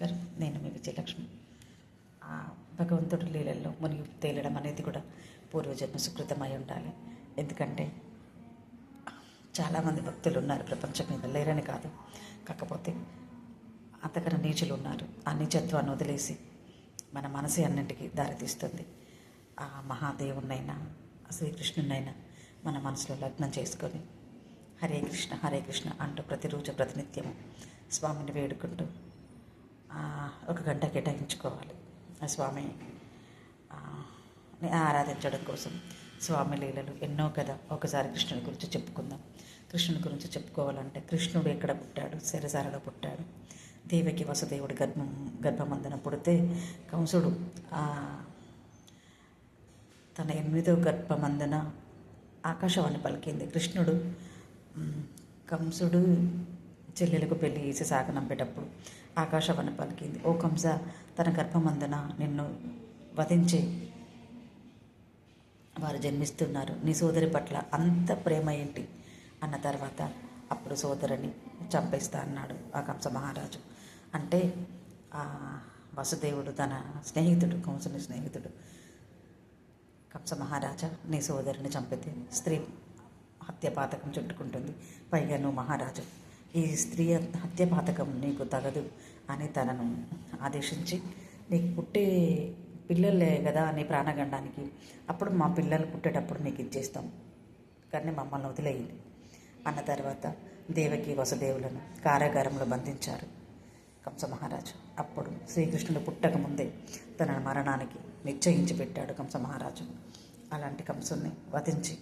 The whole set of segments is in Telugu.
నమస్కారం. నేను మీ విజయలక్ష్మి. భగవంతుడి లీలల్లో మునిగి తేలడం అనేది కూడా పూర్వజన్మ సుకృతమై ఉండాలి. ఎందుకంటే చాలామంది భక్తులు ఉన్నారు ప్రపంచం మీద, లేరని కాదు. కాకపోతే అంతకన్నా నీచులు ఉన్నారు. ఆ నీచత్వాన్ని వదిలేసి మన మనసు అన్నింటికి దారితీస్తుంది. ఆ మహాదేవునైనా శ్రీకృష్ణునైనా మన మనసులో లగ్నం చేసుకొని హరే కృష్ణ అంటూ ప్రతిరోజు ప్రతినిత్యము స్వామిని వేడుకుంటూ ఒక గంట కేటాయించుకోవాలి. ఆ స్వామిని ఆరాధించడం కోసం. స్వామి లీలలు ఎన్నో కదా. ఒకసారి కృష్ణుని గురించి చెప్పుకుందాం. కృష్ణుని గురించి చెప్పుకోవాలంటే కృష్ణుడు ఎక్కడ పుట్టాడు? సిరసాలలో పుట్టాడు. దేవకి వసుదేవుడు గర్భమందన పుడితే కంసుడు తన 8వ గర్భమందన ఆకాశవాణి పలికింది. కృష్ణుడు కంసుడు చెల్లెలకు పెళ్లి చేసి సాగనంపేటప్పుడు ఆకాశవాణి పలికింది, ఓ కంస, తన గర్భమందున నిన్ను వధించి వారు జన్మిస్తున్నారు. నీ సోదరి పట్ల అంత ప్రేమ ఏంటి అన్న తర్వాత అప్పుడు సోదరిని చంపేస్తా అన్నాడు ఆ కంస మహారాజు. అంటే వసుదేవుడు తన స్నేహితుడు, కంసుని స్నేహితుడు, కంస మహారాజా, నీ సోదరిని చంపితే స్త్రీ హత్యపాతకం చుట్టుకుంటుంది, పైగా నువ్వు మహారాజు, ఈ స్త్రీ హత్యపాతకం నీకు తగదు అని తనను ఆదేశించి, నీకు పుట్టే పిల్లలే కదా నీ ప్రాణగండానికి, అప్పుడు మా పిల్లలు పుట్టేటప్పుడు నీకు ఇచ్చేస్తాం, కానీ మమ్మల్ని వదిలేయండి అన్న తర్వాత దేవకి వసుదేవులను కారాగారంలో బంధించారు కంస మహారాజు. అప్పుడు శ్రీకృష్ణుడు పుట్టకముందే తన మరణానికి నిశ్చయించి పెట్టాడు కంస మహారాజు. అలాంటి కంసుని వధించి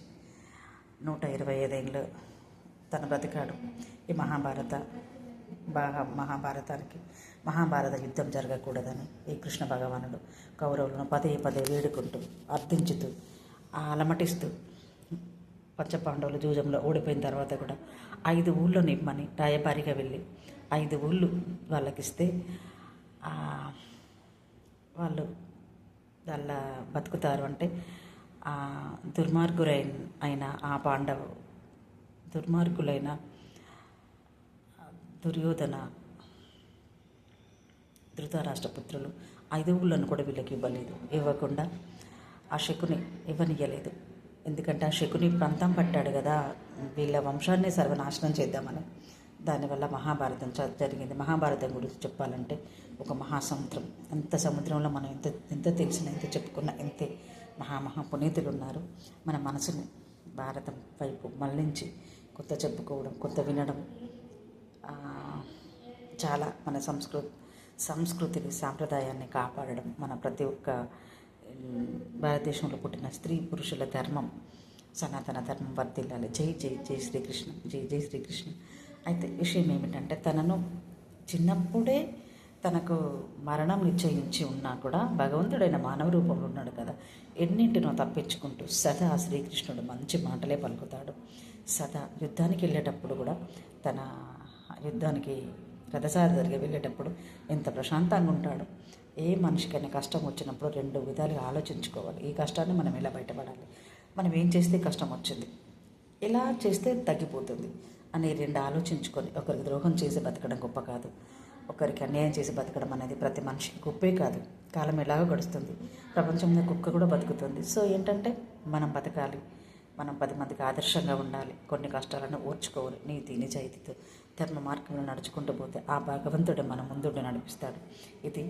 125 ఏళ్ళు తను బ్రతికాడు. ఈ మహాభారత యుద్ధం జరగకూడదని ఈ కృష్ణ భగవానుడు కౌరవులను పదే వేడుకుంటూ అర్థించుతూ అలమటిస్తూ పంచపాండవులు జూజంలో ఓడిపోయిన తర్వాత కూడా 5 ఊళ్ళో నిమ్మని రాయబారిగా వెళ్ళి 5 ఊళ్ళు వాళ్ళకిస్తే వాళ్ళు వాళ్ళ బతుకుతారు. అంటే దుర్మార్గులైన దుర్యోధన ధృతరాష్ట్రపుత్రులు 5 ఊళ్ళను కూడా వీళ్ళకి ఇవ్వకుండా ఆ శకుని ఇవ్వనియ్యలేదు. ఎందుకంటే ఆ శకుని పంతం పట్టాడు కదా, వీళ్ళ వంశాన్ని సర్వనాశనం చేద్దామని. దానివల్ల మహాభారతం జరిగింది. మహాభారతం గురించి చెప్పాలంటే ఒక మహాసముద్రం. అంత సముద్రంలో మనం ఎంత తెలిసిన, ఎంత చెప్పుకున్న, ఎంతే పునీతులు ఉన్నారు. మన మనసుని భారతం వైపు మళ్ళించి కొత్త చెప్పుకోవడం, కొత్త వినడం, చాలా మన సంస్కృతిని, సాంప్రదాయాన్ని కాపాడడం మన ప్రతి ఒక్క భారతదేశంలో పుట్టిన స్త్రీ పురుషుల ధర్మం, సనాతన ధర్మం వర్ధిల్లాలి. జై జై జై శ్రీకృష్ణ, జై జై శ్రీకృష్ణ. అయితే విషయం ఏమిటంటే తనను చిన్నప్పుడే తనకు మరణం నిశ్చయించి ఉన్నా కూడా భగవంతుడైన మానవ రూపంలో ఉన్నాడు కదా, ఎన్నింటినో తప్పించుకుంటూ సదా శ్రీకృష్ణుడు మంచి మాటలే పలుకుతాడు. సదా యుద్ధానికి వెళ్ళేటప్పుడు కూడా, తన యుద్ధానికి రథసారి జరిగి వెళ్ళేటప్పుడు ఎంత ప్రశాంతంగా ఉంటాడు. ఏ మనిషికైనా కష్టం వచ్చినప్పుడు 2 విధాలుగా ఆలోచించుకోవాలి. ఈ కష్టాన్ని మనం ఎలా బయటపడాలి, మనం ఏం చేస్తే కష్టం వచ్చింది, ఎలా చేస్తే తగ్గిపోతుంది అని 2 ఆలోచించుకొని, ఒకరికి ద్రోహం చేసి బతకడం గొప్ప కాదు, ఒకరికి అన్యాయం చేసి బతకడం అనేది ప్రతి మనిషికి గొప్పే కాదు. కాలం ఎలాగో గడుస్తుంది, ప్రపంచంలో కుక్క కూడా బతుకుతుంది. సో ఏంటంటే మనం బతకాలి, మనం 10 మందికి ఆదర్శంగా ఉండాలి, కొన్ని కష్టాలను ఓర్చుకోవాలి, నీతి నిజాయితీతో ధర్మ మార్గంలో నడుచుకుంటూ పోతే ఆ భగవంతుడే మన ముందుండి నడిపిస్తాడు. ఇది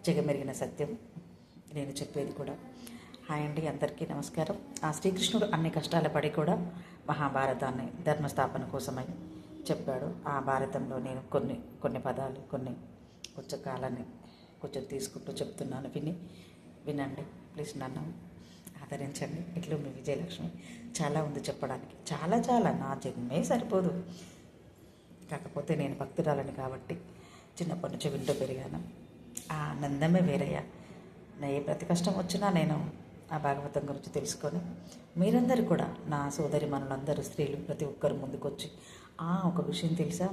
జగమెరిగిన సత్యం. నేను చెప్పేది కూడా. హాయ్ అండి, అందరికీ నమస్కారం. ఆ శ్రీకృష్ణుడు అన్ని కష్టాల పడి కూడా మహాభారతాన్ని ధర్మస్థాపన కోసమై చెప్పాడు. ఆ భారతంలో నేను కొన్ని పదాలు, కొంచెం కాలాన్ని తీసుకుంటూ చెప్తున్నాను. వినండి ప్లీజ్, నన్ను ఆదరించండి. ఇట్లు మీ విజయలక్ష్మి. చాలా ఉంది చెప్పడానికి, చాలా నా జన్మే సరిపోదు. కాకపోతే నేను భక్తురాలని కాబట్టి చిన్నప్పటి నుంచి వింటూ పెరిగాను. ఆ ఆనందమే వేరయ్యా. ఏ ప్రతి కష్టం వచ్చినా నేను ఆ భాగవతం గురించి తెలుసుకొని, మీరందరూ కూడా నా సోదరి మనులందరూ స్త్రీలు ప్రతి ఒక్కరు ముందుకొచ్చి ఒక విషయం తెలుసా,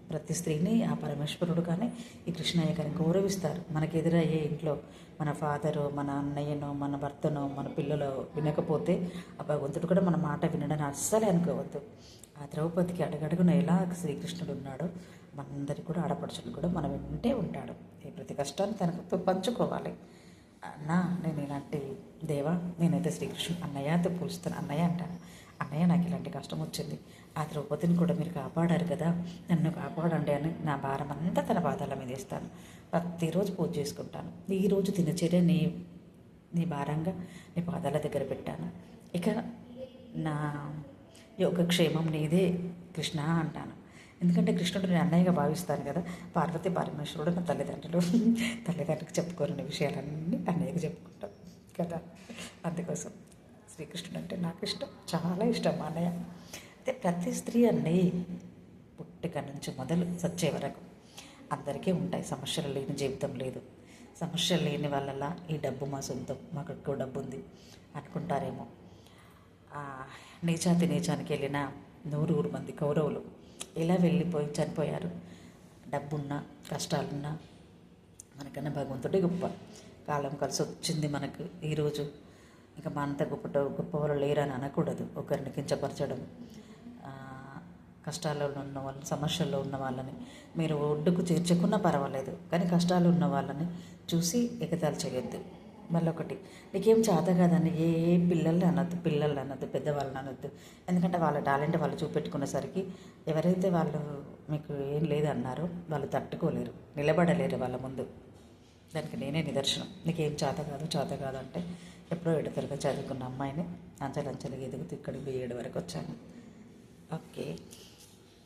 ప్రతి స్త్రీని ఆ పరమేశ్వరుడు కానీ ఈ కృష్ణయ్య కానీ గౌరవిస్తారు. మనకు ఎదురయ్యే ఇంట్లో మన ఫాదరు, మన అన్నయ్యనో, మన భర్తనో, మన పిల్లలు వినకపోతే ఆ భగవంతుడు కూడా మన మాట వినడని అస్సలే అనుకోవద్దు. ఆ ద్రౌపదికి అడుగడుగున ఎలా శ్రీకృష్ణుడు ఉన్నాడో మనందరికీ కూడా ఆడపడుచులు కూడా మనం వింటే ఉంటాడు. ఈ ప్రతి కష్టాన్ని తనకు పంచుకోవాలి. అన్నా నేను ఇలాంటి దేవా, నేనైతే శ్రీకృష్ణుడు అన్నయ్యతో పోలుస్తాను, అన్నయ్య అంటాను. అన్నయ్య నాకు ఇలాంటి కష్టం వచ్చింది, ఆ ద్రౌపదిని కూడా మీరు కాపాడారు కదా, నన్ను కాపాడండి అని నా భారం అంతా తన పాదాల మీద వేస్తాను. ప్రతిరోజు పూజ చేసుకుంటాను. ఈరోజు దినచర్య నీ భారంగా నీ పాదాల దగ్గర పెట్టాను. ఇక నా యోగక్షేమం నీదే కృష్ణ అంటాను. ఎందుకంటే కృష్ణుడు నేను అన్నయ్యగా భావిస్తాను కదా. పార్వతి పరమేశ్వరుడు నా తల్లిదండ్రులకు చెప్పుకోలేని విషయాలన్నీ అన్నయ్యకి చెప్పుకుంటాం కదా. అందుకోసం శ్రీకృష్ణుడు అంటే నాకు ఇష్టం, చాలా ఇష్టం మా అన్నయ్య. అయితే ప్రతి స్త్రీ అండి పుట్టిక నుంచి మొదలు చచ్చే వరకు అందరికీ ఉంటాయి. సమస్యలు లేని జీవితం లేదు. సమస్యలు లేని వాళ్ళ ఈ డబ్బు మా సొంతం, మాకు ఎక్కువ డబ్బు ఉంది అనుకుంటారేమో. నీచానికి వెళ్ళిన 100 మంది కౌరవులు ఇలా వెళ్ళిపోయి చనిపోయారు. డబ్బున్నా కష్టాలున్నా మనకన్నా భగవంతుడే గొప్ప. కాలం కలిసి వచ్చింది మనకు ఈరోజు. ఇక మా అంత గొప్పవాళ్ళు లేరని అనకూడదు. ఒకరిని కించపరచడం, కష్టాల్లో ఉన్న వాళ్ళని, సమస్యల్లో ఉన్న వాళ్ళని మీరు ఒడ్డుకు చేర్చుకున్నా పర్వాలేదు, కానీ కష్టాలు ఉన్న వాళ్ళని చూసి ఎగతాళి చేయొద్దు. మళ్ళీ ఒకటి, నీకేం చేత కాదని ఏ పిల్లల్ని అనొద్దు, పెద్దవాళ్ళని అనొద్దు. ఎందుకంటే వాళ్ళ టాలెంట్ వాళ్ళు చూపెట్టుకునేసరికి ఎవరైతే వాళ్ళు మీకు ఏం లేదన్నారో వాళ్ళు తట్టుకోలేరు, నిలబడలేరు వాళ్ళ ముందు. దానికి నేనే నిదర్శనం. నీకేం చేత కాదు అంటే ఎప్పుడో 7వ తరగతి చదువుకున్న అమ్మాయిని అంచెలంచెలుగా ఎదుగుతూ ఇక్కడికి B.Ed వరకు వచ్చాను. ఓకే.